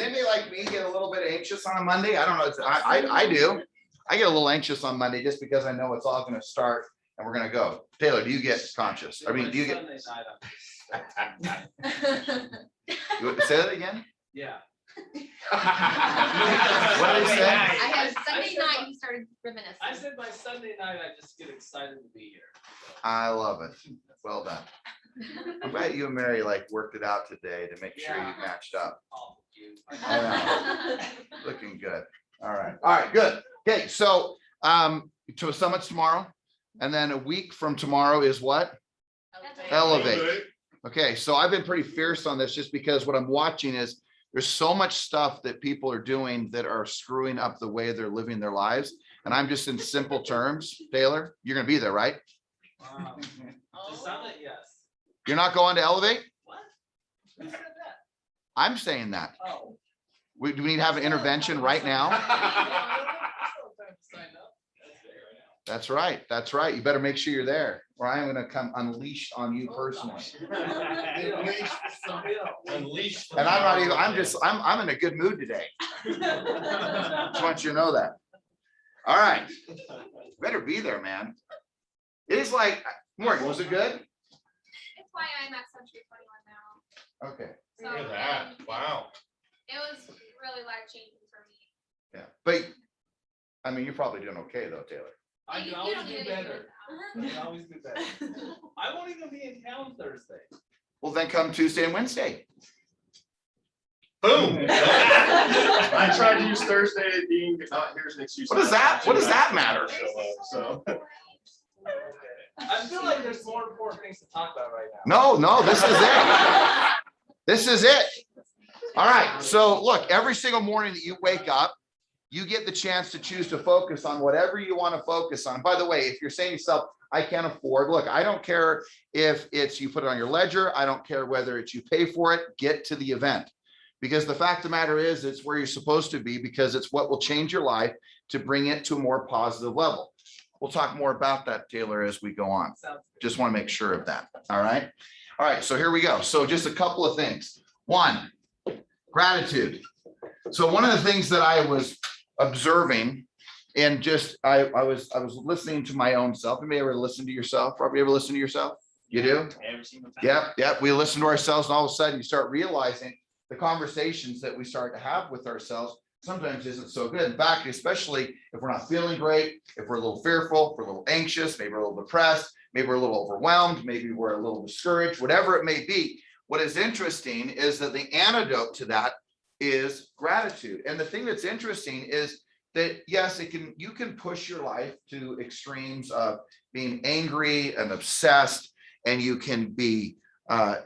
anybody like me get a little bit anxious on a Monday? I don't know. I do. I get a little anxious on Monday just because I know it's all going to start and we're going to go. Taylor, do you get conscious? I mean, do you get? You want to say that again? Yeah. What did he say? I have Sunday night, he started reminiscing. I said by Sunday night, I just get excited to be here. I love it. Well done. I'm glad you and Mary like worked it out today to make sure you matched up. Looking good. All right, good. Okay, so to Summit's tomorrow, and then a week from tomorrow is what? Elevate. Okay, so I've been pretty fierce on this just because what I'm watching is there's so much stuff that people are doing that are screwing up the way they're living their lives. And I'm just in simple terms, Taylor, you're gonna be there, right? To Summit, yes. You're not going to Elevate? What? Who said that? I'm saying that. Oh. Do we need to have an intervention right now? That's right. That's right. You better make sure you're there, or I'm going to come unleashed on you personally. Unleashed. And I'm not even, I'm in a good mood today. Just want you to know that. All right. Better be there, man. It is like, Morgan, was it good? It's why I'm at Century 21 now. Okay. So, Look at that. Wow. It was really life changing for me. Yeah. But I mean, you're probably doing okay though, Taylor. I can You always don't do need better. to I can always do better. I won't even be in town Thursday. Well, then come Tuesday and Wednesday. Boom. I tried to use Thursday being here's an excuse. What does that matter? So I feel like there's more important things to talk about right now. No, this is it. This is it. All right. So look, every single morning that you wake up, you get the chance to choose to focus on whatever you want to focus on. By the way, if you're saying to yourself, I can't afford, look, I don't care if it's you put it on your ledger. I don't care whether it's you pay for it, get to the event. Because the fact of the matter is, it's where you're supposed to be because it's what will change your life to bring it to a more positive level. We'll talk more about that, Taylor, as we go on. Just want to make sure of that. All right. All right. So here we go. So just a couple of things. One, gratitude. So one of the things that I was observing and just I was listening to my own self. Anybody ever listen to yourself? Probably ever listen to yourself? You do? Every single time. Yep. We listen to ourselves, and all of a sudden you start realizing the conversations that we start to have with ourselves sometimes isn't so good. In fact, especially if we're not feeling great, if we're a little fearful, if we're a little anxious, maybe we're a little depressed, maybe we're a little overwhelmed, maybe we're a little discouraged, whatever it may be. What is interesting is that the antidote to that is gratitude. And the thing that's interesting is that, yes, you can push your life to extremes of being angry and obsessed, and you can be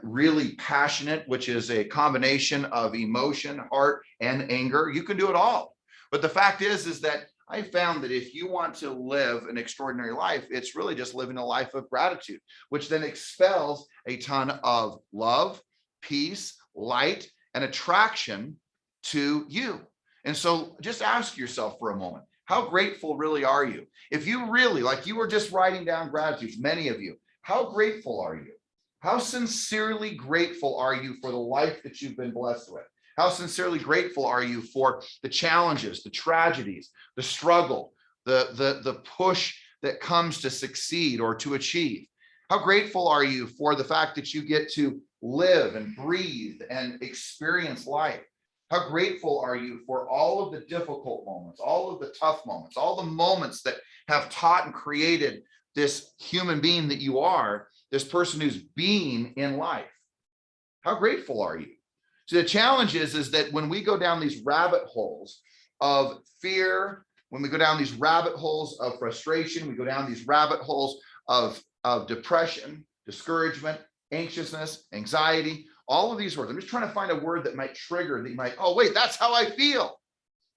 really passionate, which is a combination of emotion, heart, and anger. You can do it all. But the fact is that I found that if you want to live an extraordinary life, it's really just living a life of gratitude, which then expels a ton of love, peace, light, and attraction to you. And so just ask yourself for a moment, how grateful really are you? If you really, like you were just writing down gratitude, many of you, how grateful are you? How sincerely grateful are you for the life that you've been blessed with? How sincerely grateful are you for the challenges, the tragedies, the struggle, the push that comes to succeed or to achieve? How grateful are you for the fact that you get to live and breathe and experience life? How grateful are you for all of the difficult moments, all of the tough moments, all the moments that have taught and created this human being that you are, this person who's being in life? How grateful are you? So the challenge is that when we go down these rabbit holes of fear, when we go down these rabbit holes of frustration, we go down these rabbit holes of depression, discouragement, anxiousness, anxiety, all of these words. I'm just trying to find a word that might trigger that you might, oh, wait, that's how I feel.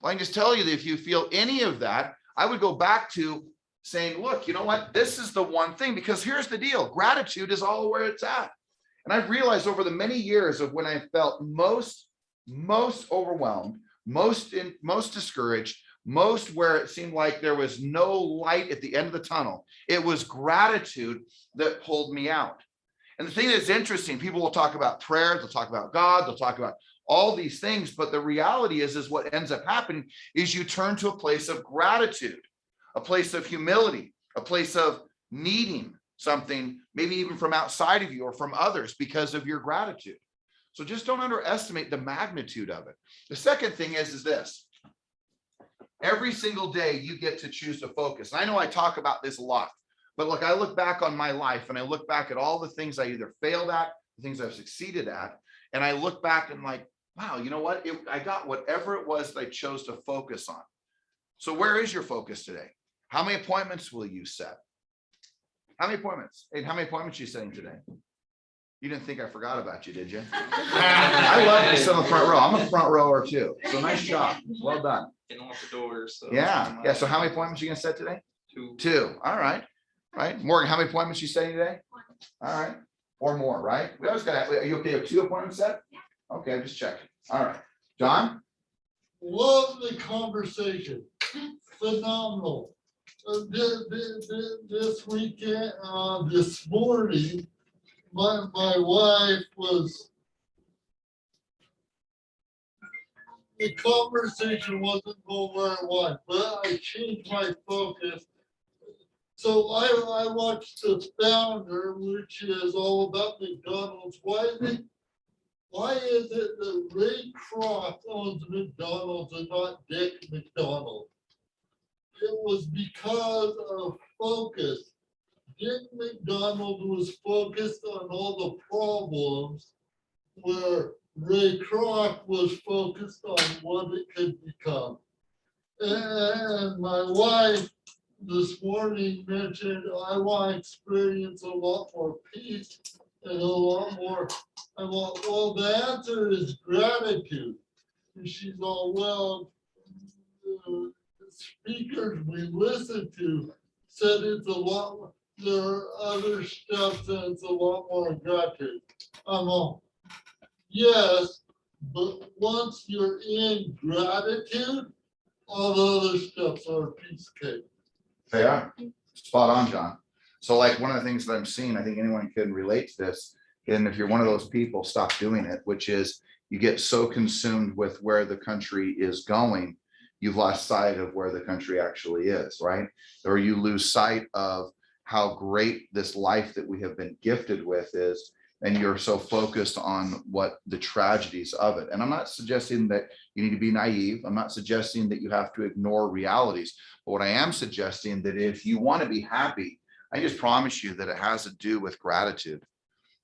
Well, I can just tell you that if you feel any of that, I would go back to saying, look, you know what? This is the one thing, because here's the deal. Gratitude is all where it's at. And I've realized over the many years of when I felt most overwhelmed, most discouraged, most where it seemed like there was no light at the end of the tunnel, it was gratitude that pulled me out. And the thing that's interesting, people will talk about prayer, they'll talk about God, they'll talk about all these things. But the reality is what ends up happening is you turn to a place of gratitude, a place of humility, a place of needing something, maybe even from outside of you or from others because of your gratitude. So just don't underestimate the magnitude of it. The second thing is this. Every single day you get to choose to focus. And I know I talk about this a lot, but look, I look back on my life and I look back at all the things I either failed at, the things I've succeeded at. And I look back and like, wow, you know what? I got whatever it was that I chose to focus on. So where is your focus today? How many appointments will you set? How many appointments? Hey, how many appointments are you setting today? You didn't think I forgot about you, did you? I love to sit on the front row. I'm a front rower too. So nice job. Well done. Getting off the doors. So Yeah. So how many appointments are you gonna set today? Two. All right. Right. Morgan, how many appointments you setting today? All right. Or more, right? We always got, are you okay with 2 appointments set? Okay, I'm just checking. All right. John? Love the conversation. Phenomenal. This weekend, this morning, my wife was, the conversation wasn't going where I want, but I changed my focus. So I watched the founder, which is all about McDonald's. Why is it that Ray Kroc owns McDonald's and not Dick McDonald? It was because of focus. Dick McDonald was focused on all the problems, where Ray Kroc was focused on what it could become. And my wife this morning mentioned, I want to experience a lot more peace and a lot more. I want, well, the answer is gratitude. And she's all, well, the speakers we listen to said it's a lot, there are other steps and it's a lot more gratitude. I'm all, yes, but once you're in gratitude, all the other steps are a piece of cake. They are. Spot on, John. So like one of the things that I'm seeing, I think anyone can relate to this. And if you're one of those people, stop doing it, which is you get so consumed with where the country is going, you've lost sight of where the country actually is, right? Or you lose sight of how great this life that we have been gifted with is, and you're so focused on what the tragedies of it. And I'm not suggesting that you need to be naive. I'm not suggesting that you have to ignore realities. But what I am suggesting that if you want to be happy, I just promise you that it has to do with gratitude.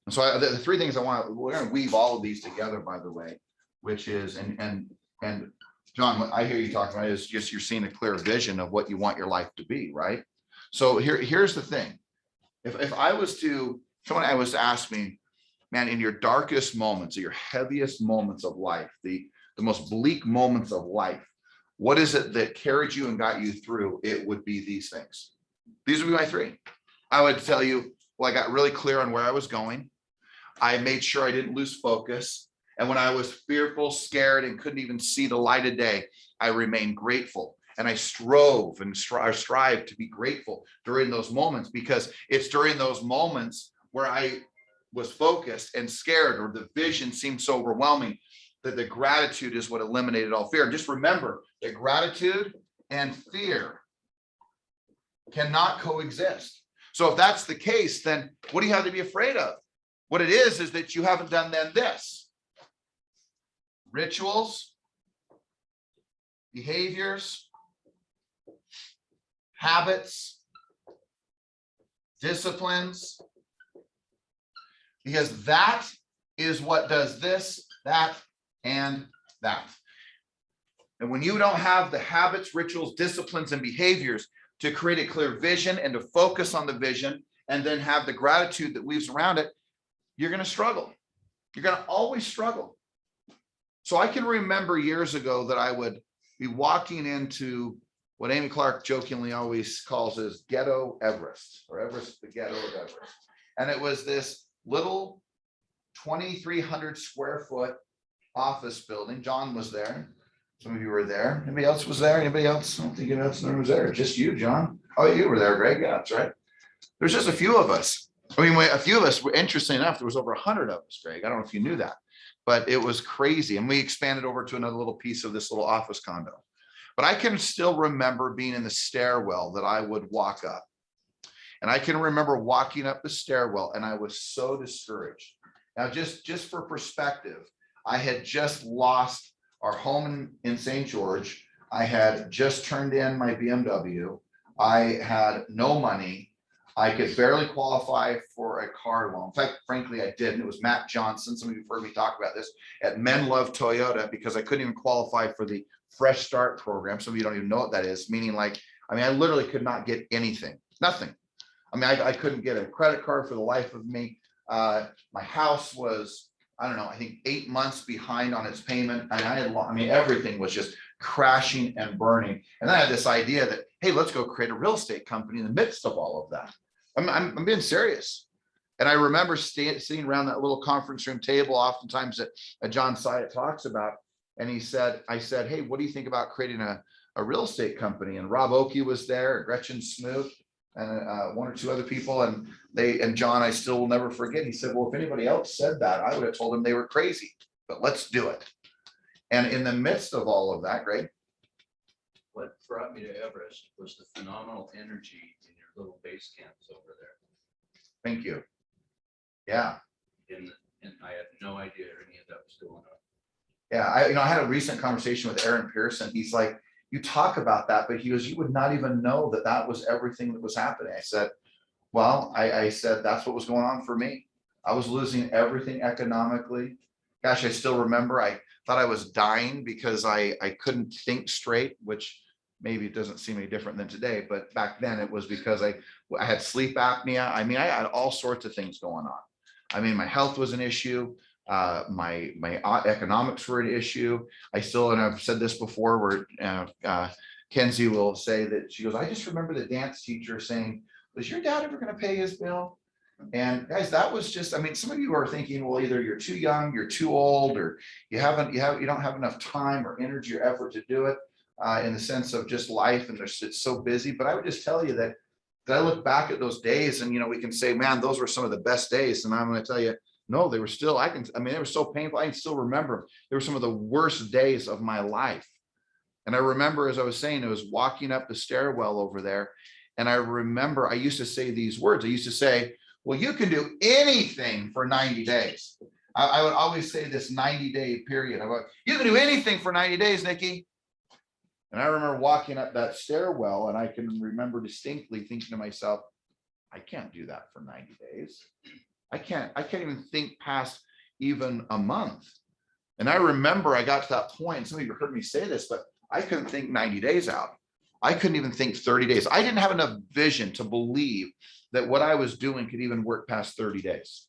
And so the 3 things we're going to weave all of these together, by the way, which is, and John, what I hear you talking about is just you're seeing a clear vision of what you want your life to be, right? So here's the thing. If I was to, someone I was to ask me, man, in your darkest moments, or your heaviest moments of life, the most bleak moments of life, what is it that carried you and got you through? It would be these things. These would be my 3. I would tell you, well, I got really clear on where I was going. I made sure I didn't lose focus. And when I was fearful, scared, and couldn't even see the light of day, I remained grateful. And I strove and strive to be grateful during those moments, because it's during those moments where I was focused and scared, or the vision seemed so overwhelming, that the gratitude is what eliminated all fear. Just remember that gratitude and fear cannot coexist. So if that's the case, then what do you have to be afraid of? What it is that you haven't done then this. Rituals, behaviors, habits, disciplines, because that is what does this, that, and that. And when you don't have the habits, rituals, disciplines, and behaviors to create a clear vision and to focus on the vision, and then have the gratitude that weaves around it, you're going to struggle. You're going to always struggle. So I can remember years ago that I would be walking into what Amy Clark jokingly always calls as ghetto Everest, or Everest, the ghetto of Everest. And it was this little 2,300 square foot office building. John was there. Some of you were there. Anybody else was there? Anybody else? I don't think anyone else was there. Just you, John. Oh, you were there, Greg. Yeah, that's right. There's just a few of us. I mean, a few of us were, interesting enough, there was over 100 of us, Greg. I don't know if you knew that. but it was crazy. And we expanded over to another little piece of this little office condo. But I can still remember being in the stairwell that I would walk up. And I can remember walking up the stairwell and I was so discouraged. Now, just for perspective, I had just lost our home in St. George. I had just turned in my BMW. I had no money. I could barely qualify for a car loan. In fact, frankly, I didn't. It was Matt Johnson. Some of you have heard me talk about this at Men Love Toyota, because I couldn't even qualify for the Fresh Start program. Some of you don't even know what that is, meaning like, I mean, I literally could not get anything, nothing. I mean, I couldn't get a credit card for the life of me. My house was, I don't know, I think 8 months behind on its payment. And I mean, everything was just crashing and burning. And then I had this idea that, hey, let's go create a real estate company in the midst of all of that. I'm being serious. And I remember sitting around that little conference room table, oftentimes that John Syatt talks about. And I said, hey, what do you think about creating a real estate company? And Rob Oakey was there, Gretchen Smoot, and one or two other people. And John, I still will never forget. He said, well, if anybody else said that, I would have told them they were crazy, but let's do it. And in the midst of all of that, Greg. What brought me to Everest was the phenomenal energy in your little base camps over there. Thank you. Yeah. And I had no idea any of that was going on. Yeah. I had a recent conversation with Aaron Pearson. He's like, you talk about that, but he goes, you would not even know that that was everything that was happening. I said, well, I said, that's what was going on for me. I was losing everything economically. Gosh, I still remember, I thought I was dying because I couldn't think straight, which maybe it doesn't seem any different than today, but back then it was because I had sleep apnea. I mean, I had all sorts of things going on. I mean, my health was an issue. My economics were an issue. I still, and I've said this before, where Kenzie will say that she goes, I just remember the dance teacher saying, was your dad ever going to pay his bill? And guys, that was just, I mean, some of you are thinking, well, either you're too young, you're too old, or you don't have enough time or energy or effort to do it, in the sense of just life, and it's so busy. But I would just tell you that I look back at those days, and we can say, man, those were some of the best days. And I'm going to tell you, no, they were still, they were so painful. I can still remember them. They were some of the worst days of my life. And I remember, as I was saying, I was walking up the stairwell over there. And I remember I used to say these words. I used to say, well, you can do anything for 90 days. I would always say this 90-day period. You can do anything for 90 days, Nikki. And I remember walking up that stairwell, and I can remember distinctly thinking to myself, I can't do that for 90 days. I can't even think past even a month. And I remember I got to that point, some of you heard me say this, but I couldn't think 90 days out. I couldn't even think 30 days. I didn't have enough vision to believe that what I was doing could even work past 30 days.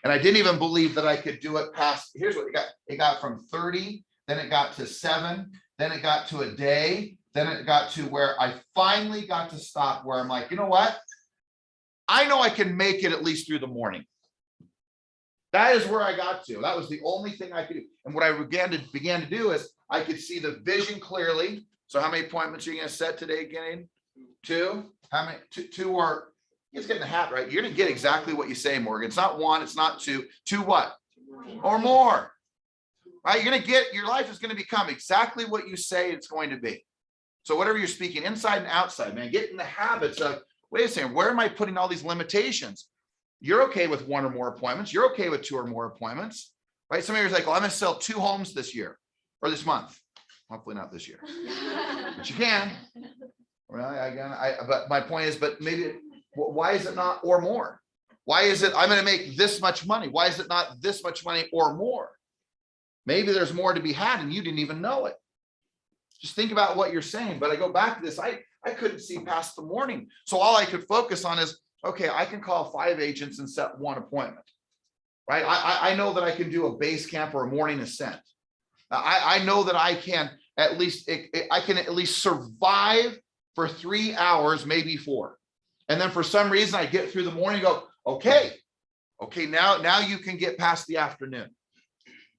And I didn't even believe that I could do it past, here's what it got. It got from 30, then it got to 7, then it got to a day, then it got to where I finally got to stop where I'm like, you know what? I know I can make it at least through the morning. That is where I got to. That was the only thing I could do. And what I began to do is I could see the vision clearly. So how many appointments are you going to set today again? 2? How many? Two are, let's get in the hat, right? You're going to get exactly what you say, Morgan. It's not 1, it's not 2. 2 what? Or more. Right? You're going to get, your life is going to become exactly what you say it's going to be. So whatever you're speaking inside and outside, man, get in the habits of, wait a second, where am I putting all these limitations? You're okay with 1 or more appointments. You're okay with 2 or more appointments, right? Some of you are like, well, I'm going to sell 2 homes this year or this month. Hopefully not this year, but you can. Well, but my point is, but maybe, why is it not or more? Why is it I'm going to make this much money? Why is it not this much money or more? Maybe there's more to be had and you didn't even know it. Just think about what you're saying. But I go back to this. I couldn't see past the morning. So all I could focus on is, okay, I can call 5 agents and set 1 appointment, right? I know that I can do a base camp or a morning ascent. I know that I can at least, I can at least survive for 3 hours, maybe 4. And then for some reason I get through the morning and go, okay, now you can get past the afternoon.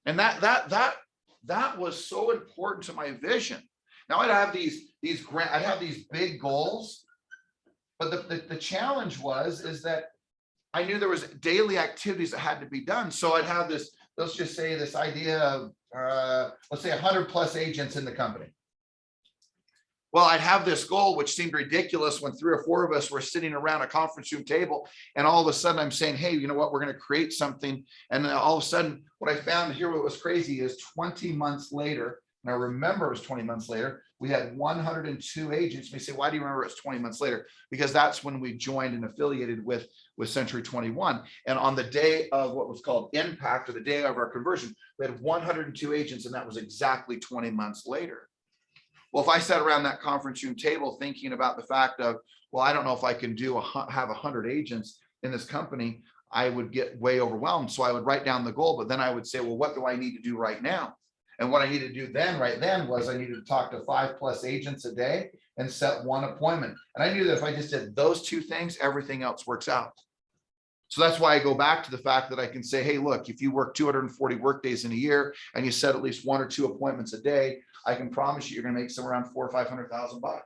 And that was so important to my vision. Now I'd have these big goals, but the challenge is that I knew there was daily activities that had to be done. So I'd have this let's just say this idea of, let's say 100+ agents in the company. Well, I'd have this goal, which seemed ridiculous when 3 or 4 of us were sitting around a conference room table. And all of a sudden I'm saying, hey, you know what, we're going to create something. And then all of a sudden what I found here, what was crazy is 20 months later, and I remember it was 20 months later, we had 102 agents. We say, why do you remember it's 20 months later? Because that's when we joined and affiliated with Century 21. And on the day of what was called impact, or the day of our conversion, we had 102 agents, and that was exactly 20 months later. Well, if I sat around that conference room table thinking about the fact of, well, I don't know if I can have 100 agents in this company, I would get way overwhelmed. So I would write down the goal, but then I would say, well, what do I need to do right now? And what I needed to do right then was I needed to talk to 5+ agents a day and set 1 appointment. And I knew that if I just did those 2 things, everything else works out. So that's why I go back to the fact that I can say, hey, look, if you work 240 work days in a year and you set at least 1 or 2 appointments a day, I can promise you're going to make somewhere around $400,000 or $500,000.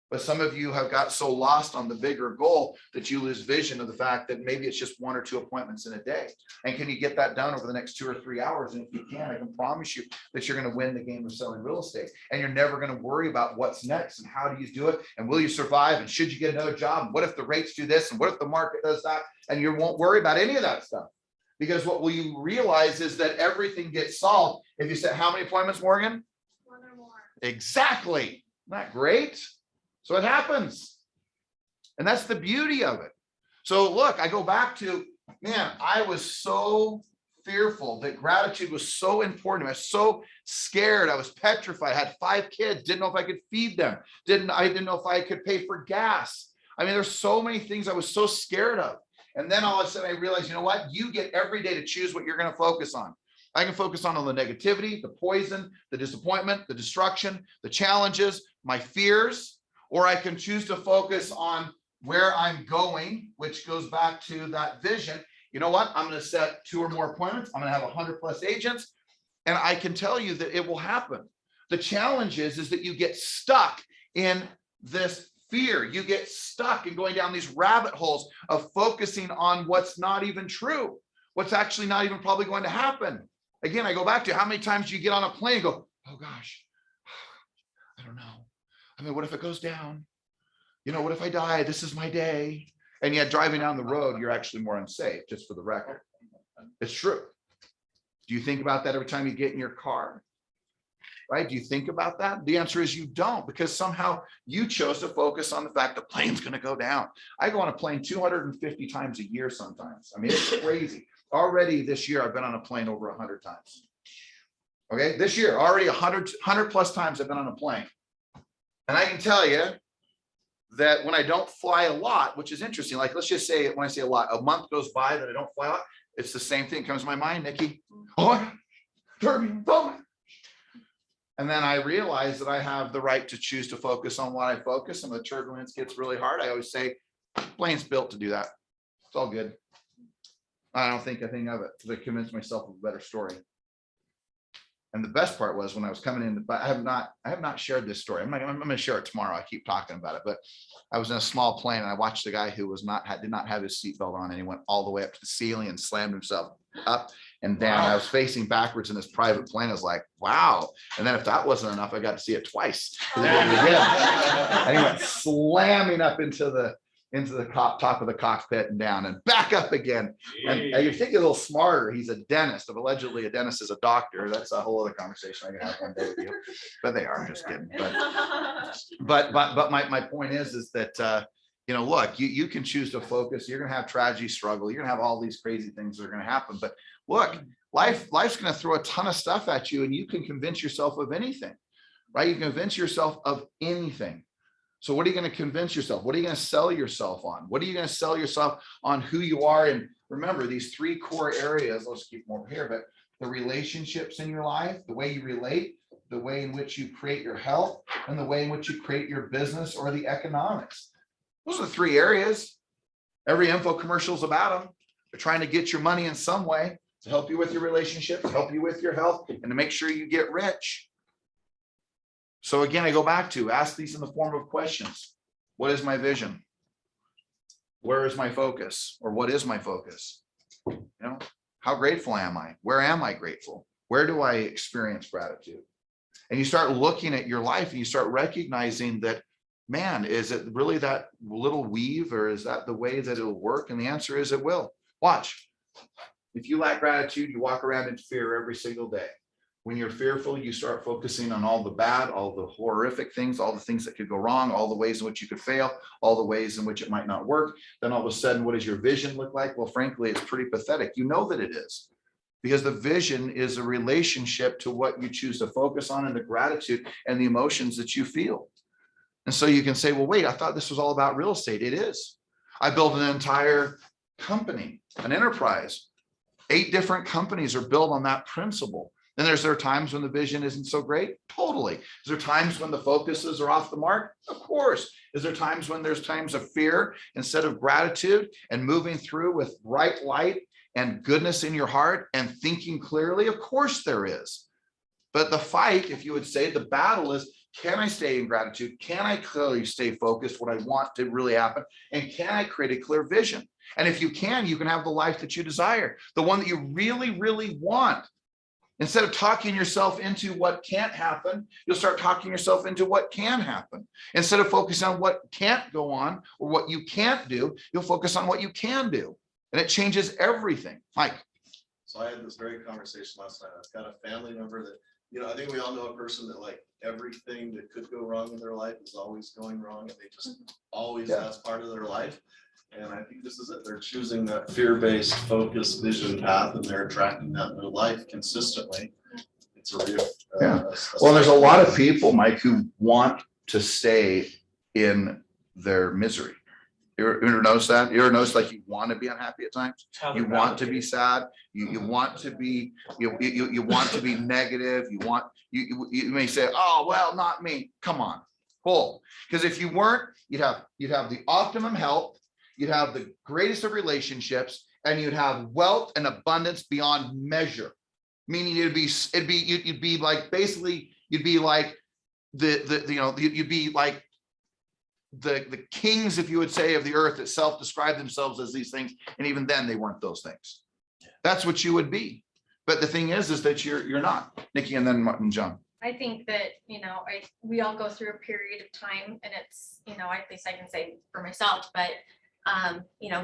But some of you have got so lost on the bigger goal that you lose vision of the fact that maybe it's just 1 or 2 appointments in a day. And can you get that done over the next 2 or 3 hours? And if you can, I can promise you that you're going to win the game of selling real estate. And you're never going to worry about what's next and how do you do it and will you survive and should you get another job and what if the rates do this and what if the market does that, and you won't worry about any of that stuff. Because what will you realize is that everything gets solved if you set how many appointments, Morgan? 1 or more. Exactly. Isn't that great? So it happens. And that's the beauty of it. So look, I go back to, man, I was so fearful that gratitude was so important. I was so scared. I was petrified. I had 5 kids, didn't know if I could feed them. I didn't know if I could pay for gas. I mean, there's so many things I was so scared of. And then all of a sudden I realized, you know what? You get every day to choose what you're going to focus on. I can focus on the negativity, the poison, the disappointment, the destruction, the challenges, my fears, or I can choose to focus on where I'm going, which goes back to that vision. You know what? I'm going to set 2 or more appointments. I'm going to have 100+ agents. And I can tell you that it will happen. The challenge is that you get stuck in this fear. You get stuck in going down these rabbit holes of focusing on what's not even true, what's actually not even probably going to happen. Again, I go back to how many times you get on a plane and go, oh gosh, I don't know. I mean, what if it goes down? You know, what if I die? This is my day. And yet driving down the road, you're actually more unsafe, just for the record. It's true. Do you think about that every time you get in your car? Right? Do you think about that? The answer is you don't, because somehow you chose to focus on the fact the plane's going to go down. I go on a plane 250 times a year sometimes. I mean, it's crazy. Already this year, I've been on a plane over 100 times. Okay, this year, already 100+ times I've been on a plane. And I can tell you that when I don't fly a lot, which is interesting, like let's just say when I say a lot, a month goes by that I don't fly a lot, it's the same thing comes to my mind, Nikki. Oh my God, and then I realize that I have the right to choose to focus on what I focus. And when the turbulence gets really hard, I always say, plane's built to do that. It's all good. I don't think a thing of it because I convinced myself of a better story. And the best part was when I was coming in, but I have not shared this story. I'm going to share it tomorrow. I keep talking about it, but I was in a small plane and I watched a guy who did not have his seatbelt on, and he went all the way up to the ceiling and slammed himself up and down. Wow. I was facing backwards in this private plane. I was like, wow. And then if that wasn't enough, I got to see it twice. And he went slamming up into the top of the cockpit and down and back up again. And you think a little smarter. He's a dentist. Allegedly, a dentist is a doctor. That's a whole other conversation I can have one day with you. But they are, just kidding. But my point is that you know, look, you can choose to focus. You're gonna have tragedy, struggle. You're gonna have all these crazy things that are gonna happen. But look, life's gonna throw a ton of stuff at you, and you can convince yourself of anything, right? You can convince yourself of anything. So what are you going to convince yourself? What are you going to sell yourself on? What are you going to sell yourself on who you are? And remember these 3 core areas. Let's keep them over here, but the relationships in your life, the way you relate, the way in which you create your health, and the way in which you create your business or the economics. Those are the 3 areas. Every info commercial is about them. They're trying to get your money in some way to help you with your relationships, help you with your health, and to make sure you get rich. So again, I go back to ask these in the form of questions. What is my vision? Where is my focus? Or what is my focus? You know, How grateful am I? Where am I grateful? Where do I experience gratitude? And you start looking at your life and you start recognizing that, man, is it really that little weave, or is that the way that it'll work? And the answer is it will. Watch. If you lack gratitude, you walk around in fear every single day. When you're fearful, you start focusing on all the bad, all the horrific things, all the things that could go wrong, all the ways in which you could fail, all the ways in which it might not work. Then all of a sudden, what does your vision look like? Well, frankly, it's pretty pathetic. You know that it is, because the vision is a relationship to what you choose to focus on and the gratitude and the emotions that you feel. And so you can say, well, wait, I thought this was all about real estate. It is. I built an entire company, an enterprise. 8 different companies are built on that principle. Then there are times when the vision isn't so great. Totally. Is there times when the focuses are off the mark? Of course. Is there times when there's times of fear instead of gratitude, and moving through with bright light and goodness in your heart and thinking clearly? Of course there is. But the fight, if you would say, the battle is, can I stay in gratitude? Can I clearly stay focused what I want to really happen? And can I create a clear vision? And if you can have the life that you desire, the one that you really, really want. Instead of talking yourself into what can't happen, you'll start talking yourself into what can happen. Instead of focusing on what can't go on or what you can't do, you'll focus on what you can do. And it changes everything. Mike. So I had this very conversation last night. I've got a family member that, I think we all know a person that, like, everything that could go wrong in their life is always going wrong, and they just always, that's part of their life. And I think this is it. They're choosing that fear-based focus vision path, and they're attracting that in their life consistently. It's a real Well, there's a lot of people, Mike, who want to stay in their misery. You ever notice that? You ever notice, like, you want to be unhappy at times? You want to be sad. You want to be, you want to be negative. You may say, oh, well, not me. Come on, pull. Because if you weren't, you'd have the optimum health. You'd have the greatest of relationships, and you'd have wealth and abundance beyond measure. Meaning you'd be like, basically, you'd be like you'd be like the kings, if you would say, of the earth that self-describe themselves as these things. And even then they weren't those things. That's what you would be. But the thing is that you're not. Nikki, and then Martin, John. I think that, we all go through a period of time, and it's, at least I can say for myself, but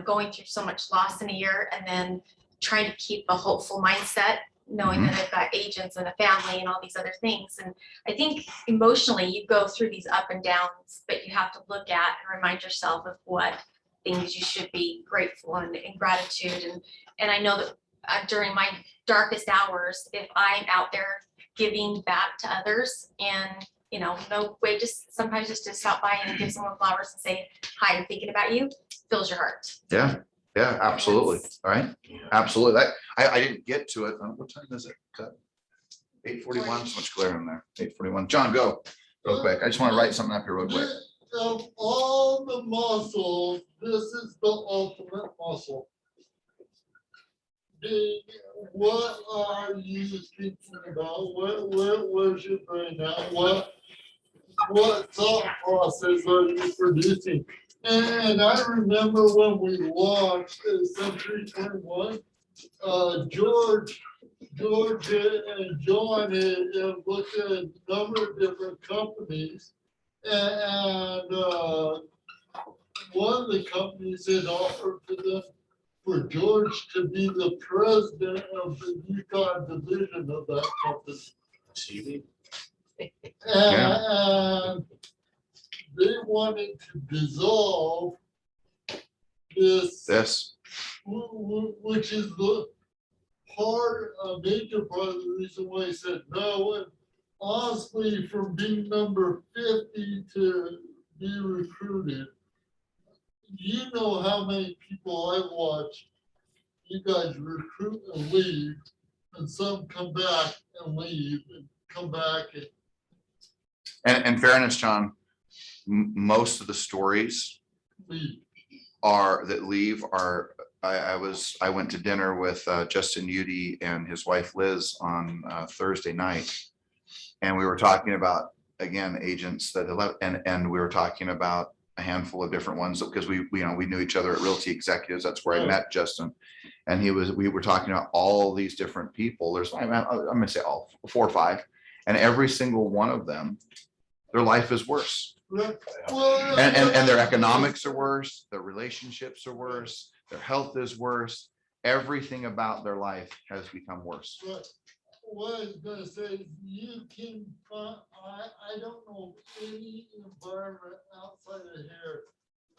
going through so much loss in a year, and then trying to keep a hopeful mindset, knowing that I've got agents and a family and all these other things. And I think emotionally you go through these up and downs, but you have to look at and remind yourself of what things you should be grateful and in gratitude. And I know that during my darkest hours, if I'm out there giving back to others, and no way, just sometimes just to stop by and give someone flowers and say, hi, I'm thinking about you, fills your heart. Yeah, absolutely. All right. Absolutely. I didn't get to it. What time is it? 8:41, so much glare in there. 8:41. John, go real quick. I just want to write something up here real quick. Of all the muscles, this is the ultimate muscle. What are you thinking about? Where's your brain at? What thought process are you producing? And I remember when we launched Century 21, George and John had looked at a number of different companies, and one of the companies had offered to them for George to be the president of the Utah division of that company. And they wanted to dissolve this, which is the major part of the reason why he said no. And honestly, from being number 50 to be recruited, you know how many people I've watched you guys recruit and leave, and some come back and leave and come back. And in fairness, John, most of the stories that leave are, I went to dinner with Justin Udy and his wife Liz on Thursday night, and we were talking about, again, agents that left, and we were talking about a handful of different ones because we knew each other at Realty Executives. That's where I met Justin. And we were talking about all these different people. There's, I'm gonna say all 4 or 5, and every single one of them, their life is worse. And their economics are worse, their relationships are worse, their health is worse. Everything about their life has become worse. But what I was gonna say, you can find, I don't know any environment outside of here.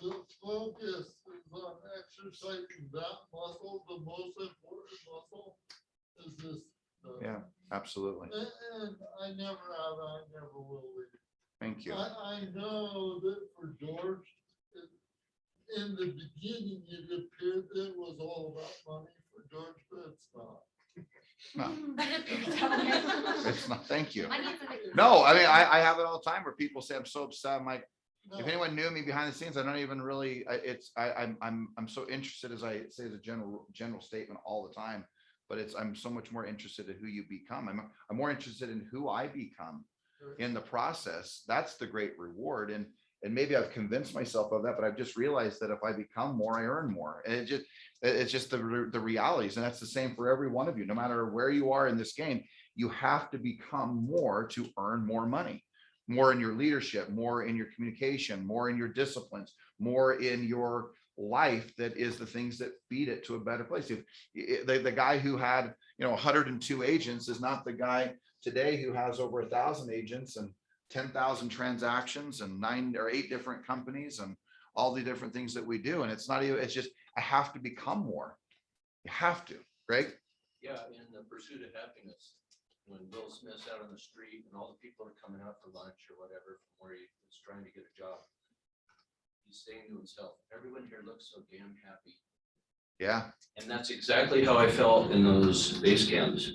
The focus is on exercising that muscle, the most important muscle is this. Yeah, absolutely. And I never have, I never will leave. Thank you. I know that for George, in the beginning, it appeared that it was all about money for George, but it's not. No, it's not. Thank you. I need to- No, I mean, I have it all the time where people say I'm so upset. I'm like, No. if anyone knew me behind the scenes, I don't even really, I'm so interested, as I say, the general statement all the time, but I'm so much more interested in who you become. I'm more interested in who I become in the process. That's the great reward. And maybe I've convinced myself of that, but I've just realized that if I become more, I earn more. And it's just the realities. And that's the same for every one of you, no matter where you are in this game, you have to become more to earn more money. More in your leadership, more in your communication, more in your disciplines, more in your life. That is the things that feed it to a better place. If the guy who had 102 agents is not the guy today who has over 1,000 agents and 10,000 transactions and 9 or 8 different companies and all the different things that we do. And it's not even, it's just, I have to become more. You have to, Greg. Yeah, in the pursuit of happiness, when Will Smith's out on the street and all the people are coming out for lunch or whatever, from where he was trying to get a job, he's saying to himself, everyone here looks so damn happy. Yeah. And that's exactly how I felt in those base camps.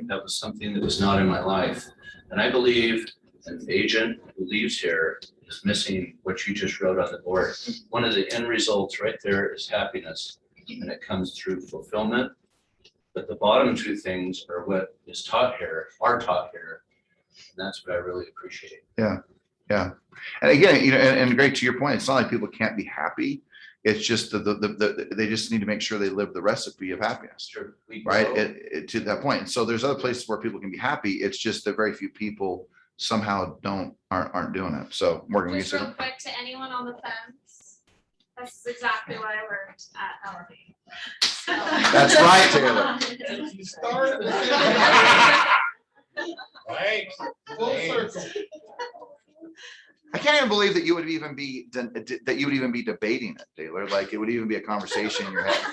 That was something that was not in my life. And I believe an agent who leaves here is missing what you just wrote on the board. One of the end results right there is happiness, and it comes through fulfillment. But the bottom 2 things are what is taught here, are taught here. And that's what I really appreciate. Yeah. And again, and Greg, to your point, it's not like people can't be happy. It's just they just need to make sure they live the recipe of happiness. Sure. Right. To that point. And so there's other places where people can be happy. It's just that very few people somehow aren't doing it. So Morgan, Just real quick, to anyone on the fence, this is exactly what I learned at Elevate. So- That's right, Taylor. You started. Right. Full circle. I can't even believe that you would even be debating it, Taylor. Like it would even be a conversation in your head.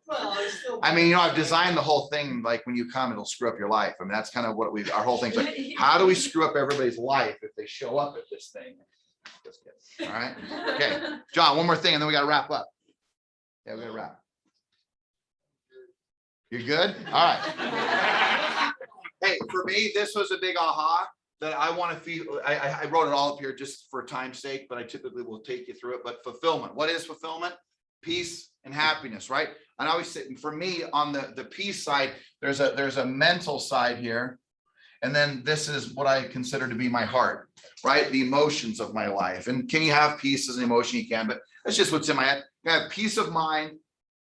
Well, it's still. I mean, I've designed the whole thing, like when you come, it'll screw up your life. I mean, that's kind of what our whole thing's like, how do we screw up everybody's life if they show up at this thing? Just kidding. All right. Okay. John, one more thing, and then we got to wrap up. Yeah, we got to wrap. You're good? All right. Hey, for me, this was a big aha that I want to feel. I wrote it all up here just for time's sake, but I typically will take you through it. But fulfillment. What is fulfillment? Peace and happiness, right? And I always say, for me, on the peace side, there's a mental side here. And then this is what I consider to be my heart, right? The emotions of my life. And can you have peace as an emotion? You can, but that's just what's in my head. Can I have peace of mind?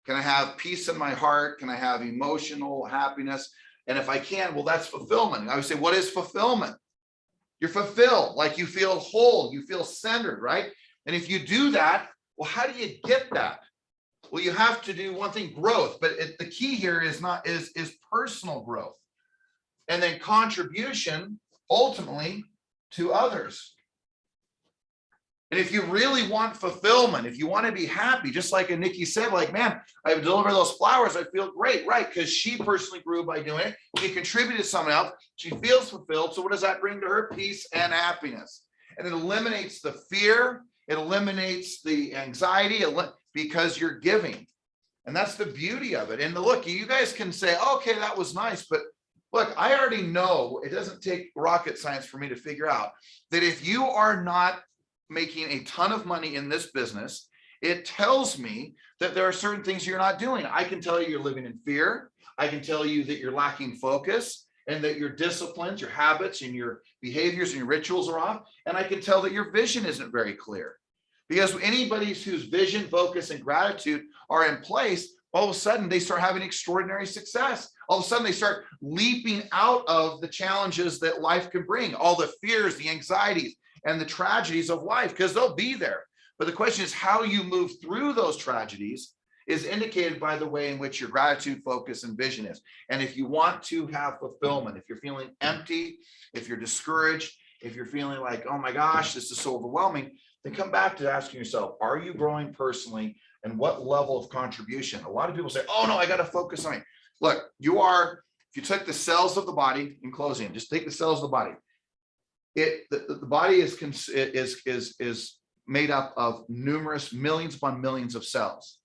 Can I have peace in my heart? Can I have emotional happiness? And if I can, well, that's fulfillment. I would say, what is fulfillment? You're fulfilled, like you feel whole, you feel centered, right? And if you do that, well, how do you get that? Well, you have to do one thing, growth, but the key here is personal growth. And then contribution ultimately to others. And if you really want fulfillment, if you want to be happy, just like Nikki said, like, man, I deliver those flowers, I feel great, right? Because she personally grew by doing it. She contributed to someone else. She feels fulfilled. So what does that bring to her? Peace and happiness. And it eliminates the fear. It eliminates the anxiety because you're giving. And that's the beauty of it. And look, you guys can say, okay, that was nice, but look, I already know it doesn't take rocket science for me to figure out that if you are not making a ton of money in this business, it tells me that there are certain things you're not doing. I can tell you you're living in fear. I can tell you that you're lacking focus and that your disciplines, your habits and your behaviors and your rituals are off. And I can tell that your vision isn't very clear. Because anybody whose vision, focus, and gratitude are in place, all of a sudden they start having extraordinary success. All of a sudden they start leaping out of the challenges that life can bring, all the fears, the anxieties, and the tragedies of life, because they'll be there. But the question is how you move through those tragedies is indicated by the way in which your gratitude, focus, and vision is. And if you want to have fulfillment, if you're feeling empty, if you're discouraged, if you're feeling like, oh my gosh, this is so overwhelming, then come back to asking yourself, are you growing personally, and what level of contribution? A lot of people say, oh no, I got to focus on it. Look, you are, if you took the cells of the body, in closing, just take the cells of the body. The body is made up of numerous millions upon millions of cells.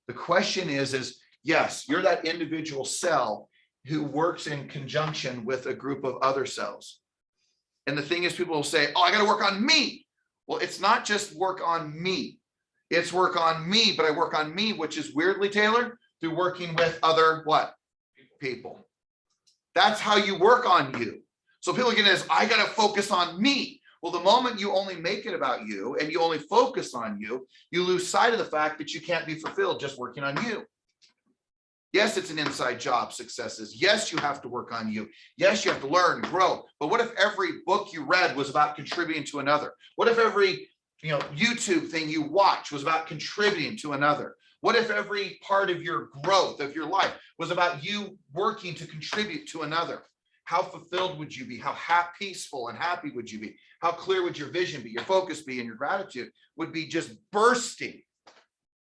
The question is yes, you're that individual cell who works in conjunction with a group of other cells. And the thing is, people will say, oh, I got to work on me. Well, it's not just work on me. It's work on me, but I work on me, which is weirdly, Taylor, through working with other what? People. That's how you work on you. So people get this, I got to focus on me. Well, the moment you only make it about you and you only focus on you, you lose sight of the fact that you can't be fulfilled just working on you. Yes, it's an inside job, successes. Yes, you have to work on you. Yes, you have to learn, grow. But what if every book you read was about contributing to another? What if every YouTube thing you watch was about contributing to another? What if every part of your growth of your life was about you working to contribute to another? How fulfilled would you be? How peaceful and happy would you be? How clear would your vision be, your focus be, and your gratitude would be just bursting.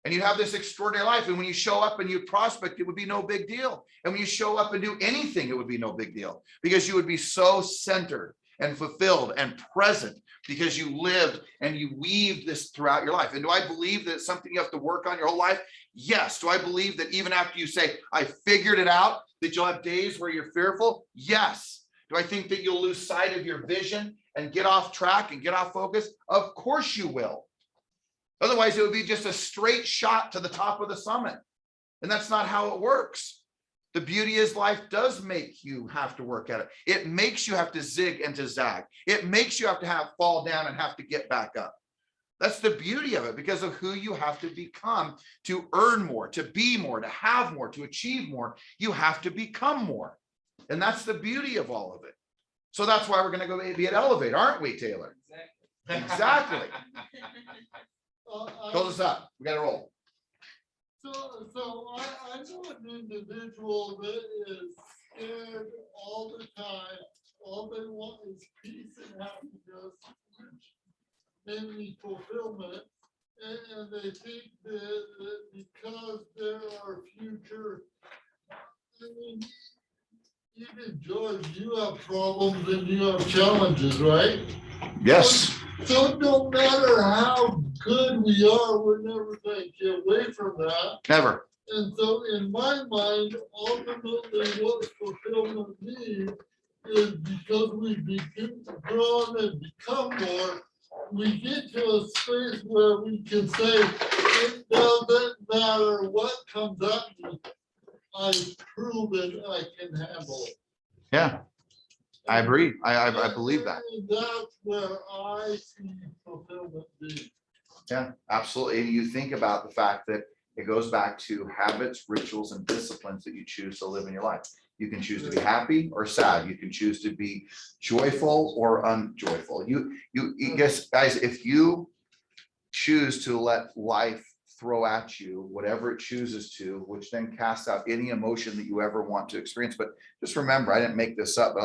And you'd have this extraordinary life. And when you show up and you prospect, it would be no big deal. And when you show up and do anything, it would be no big deal, because you would be so centered and fulfilled and present, because you lived and you weaved this throughout your life. And do I believe that it's something you have to work on your whole life? Yes. Do I believe that even after you say, I figured it out, that you'll have days where you're fearful? Yes. Do I think that you'll lose sight of your vision and get off track and get off focus? Of course you will. Otherwise, it would be just a straight shot to the top of the summit. And that's not how it works. The beauty is life does make you have to work at it. It makes you have to zig and to zag. It makes you have to fall down and have to get back up. That's the beauty of it, because of who you have to become to earn more, to be more, to have more, to achieve more. You have to become more. And that's the beauty of all of it. So that's why we're going to go be at Elevate, aren't we, Taylor? Exactly. Close us up. We got to roll. So I know an individual that is scared all the time. All they want is peace and happiness, namely fulfillment. And they think that because there are future, I mean, even George, you have problems and you have challenges, right? Yes. So no matter how good we are, we're never going to get away from that. Never. And so in my mind, ultimately what fulfillment means is, because we begin to grow and become more, we get to a space where we can say, it doesn't matter what comes at me, I've proven I can handle it. Yeah, I agree. I believe that. And that's where I see fulfillment being. Yeah, absolutely. And you think about the fact that it goes back to habits, rituals, and disciplines that you choose to live in your life. You can choose to be happy or sad. You can choose to be joyful or unjoyful. You guys, if you choose to let life throw at you whatever it chooses to, which then casts out any emotion that you ever want to experience. But just remember, I didn't make this up, but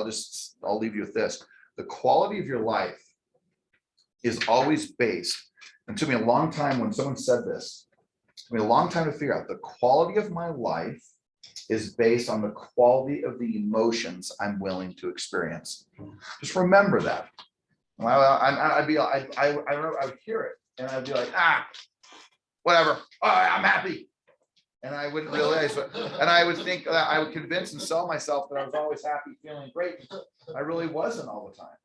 I'll leave you with this. The quality of your life is always based, and it took me a long time when someone said this, it took me a long time to figure out, the quality of my life is based on the quality of the emotions I'm willing to experience. Just remember that. I would hear it and I'd be like, whatever, I'm happy. And I wouldn't realize it. And I would think that I would convince and sell myself that I was always happy, feeling great. I really wasn't all the time.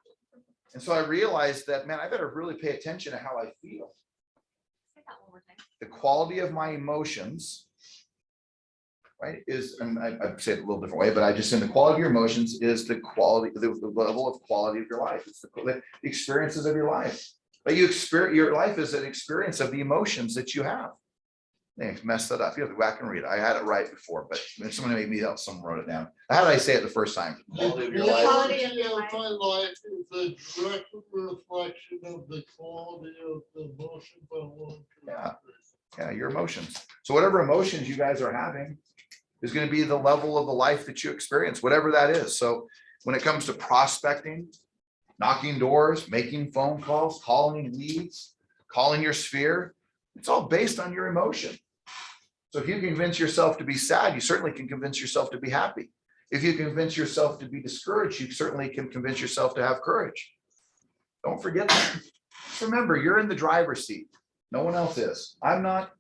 And so I realized that, man, I better really pay attention to how I feel. Say that one more time. The quality of my emotions, right, is, and I say it a little different way, but I just said the quality of your emotions is the quality, the level of quality of your life. It's the experiences of your life. But you experience, your life is an experience of the emotions that you have. They messed that up. You have to go back and read it. I had it right before, but someone made me out, someone wrote it down. How did I say it the first time? Quality of your The life. Quality of quality your of my life is a direct reflection of the quality of the emotions I want to. Yeah. experience. Yeah, your emotions. So whatever emotions you guys are having is going to be the level of the life that you experience, whatever that is. So when it comes to prospecting, knocking doors, making phone calls, calling leads, calling your sphere, it's all based on your emotion. So if you convince yourself to be sad, you certainly can convince yourself to be happy. If you convince yourself to be discouraged, you certainly can convince yourself to have courage. Don't forget that. Just remember, you're in the driver's seat. No one else is. I'm not.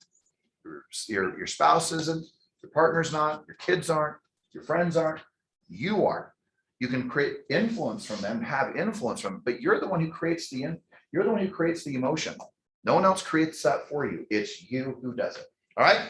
Your spouse isn't. Your partner's not. Your kids aren't. Your friends aren't. You are. You can create influence from them, have influence from them, but you're the one who creates you're the one who creates the emotion. No one else creates that for you. It's you who does it. All right.